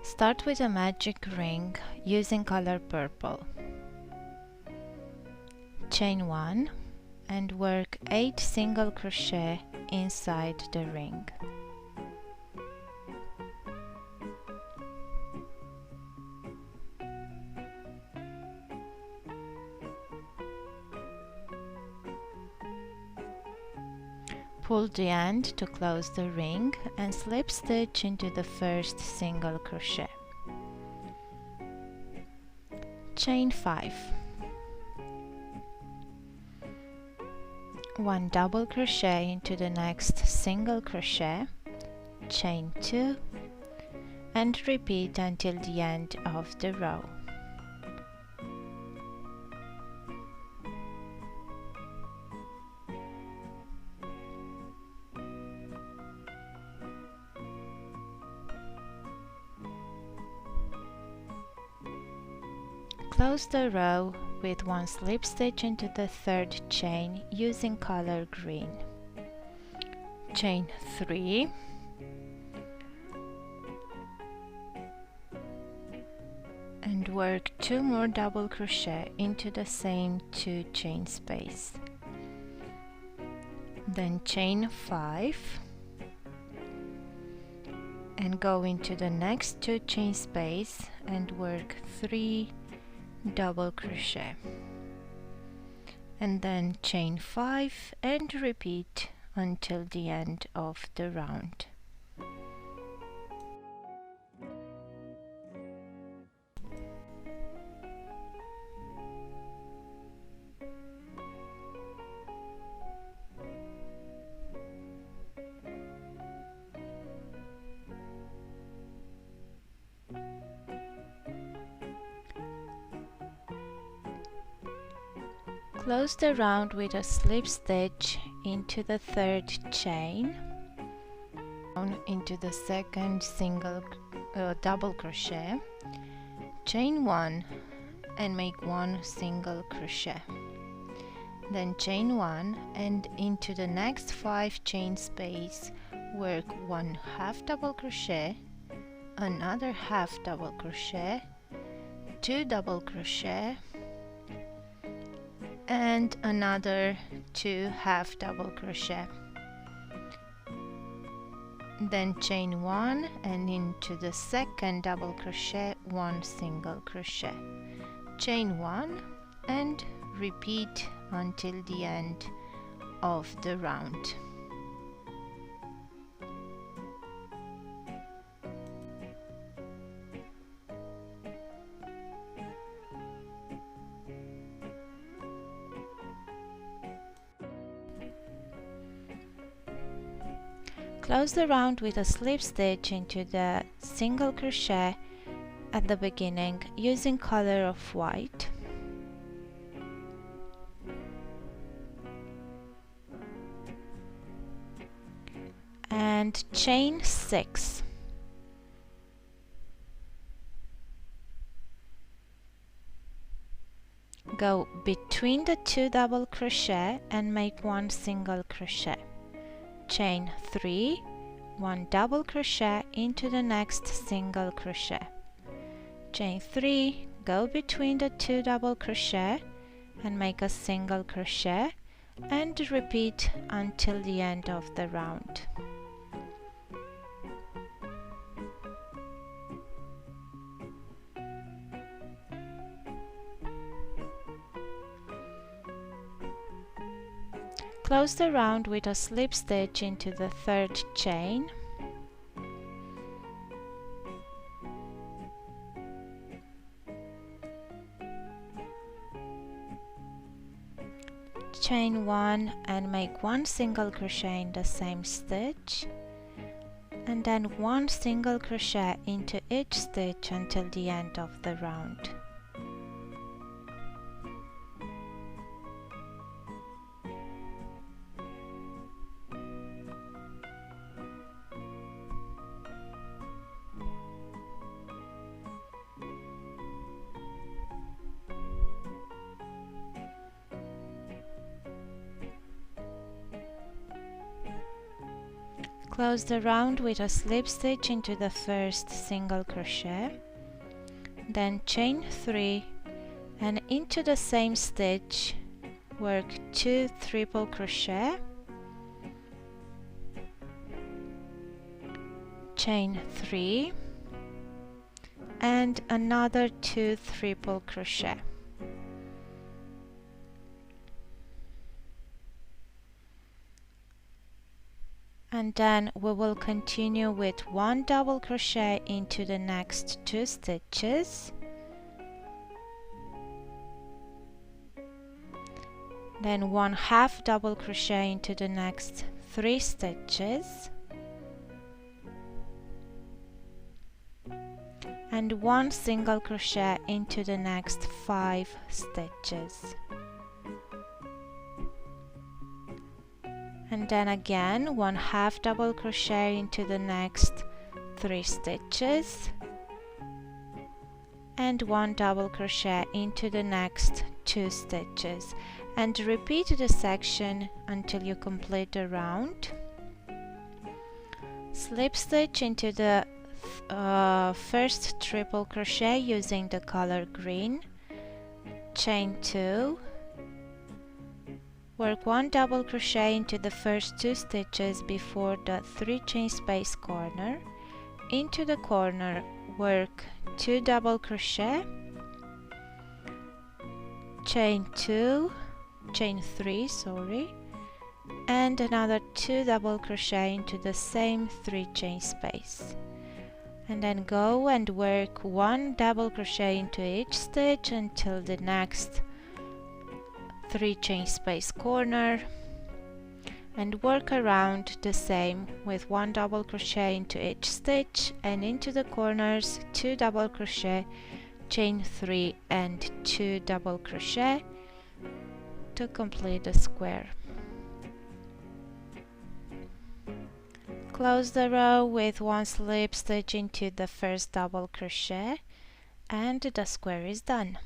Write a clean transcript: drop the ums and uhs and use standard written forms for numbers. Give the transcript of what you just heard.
Start with a magic ring using color purple. Chain 1 and work 8 single crochet inside the ring. Pull the end to close the ring and slip stitch into the first single crochet. Chain 5. 1 double crochet into the next single crochet, chain 2, and repeat until the end of the row. Close the row with 1 slip stitch into the third chain using color green. Chain 3, and work 2 more double crochet into the same 2 chain space. Then chain 5 and go into the next 2 chain space and work 3 double crochet, and then chain 5 and repeat until the end of the round. Close the round with a slip stitch into the third chain, down into the second double crochet, chain 1 and make 1 single crochet. Then chain 1 and into the next 5 chain space work 1 half double crochet, another half double crochet, 2 double crochet, and another 2 half double crochet. Then chain 1 and into the second double crochet 1 single crochet. Chain 1 and repeat until the end of the round. Close the round with a slip stitch into the single crochet at the beginning using color of white. And chain 6. Go between the 2 double crochet and make 1 single crochet. Chain 3, 1 double crochet into the next single crochet. Chain 3, go between the 2 double crochet and make a single crochet and repeat until the end of the round. Close the round with a slip stitch into the third chain. Chain 1 and make 1 single crochet in the same stitch, and then 1 single crochet into each stitch until the end of the round. Close the round with a slip stitch into the first single crochet, then chain 3, and into the same stitch work 2 triple crochet, chain 3, and another 2 triple crochet. And then we will continue with 1 double crochet into the next 2 stitches, then 1 half double crochet into the next 3 stitches, and 1 single crochet into the next 5 stitches. And then again 1 half double crochet into the next 3 stitches, and 1 double crochet into the next 2 stitches, and repeat the section until you complete the round. Slip stitch into the first triple crochet using the color green, chain 2, work 1 double crochet into the first 2 stitches before the 3 chain space corner, into the corner work 2 double crochet, chain 3, and another 2 double crochet into the same 3 chain space, and then go and work 1 double crochet into each stitch until the next 3 chain space corner, and work around the same with 1 double crochet into each stitch, and into the corners 2 double crochet, chain 3, and 2 double crochet to complete the square. Close the row with 1 slip stitch into the first double crochet, and the square is done.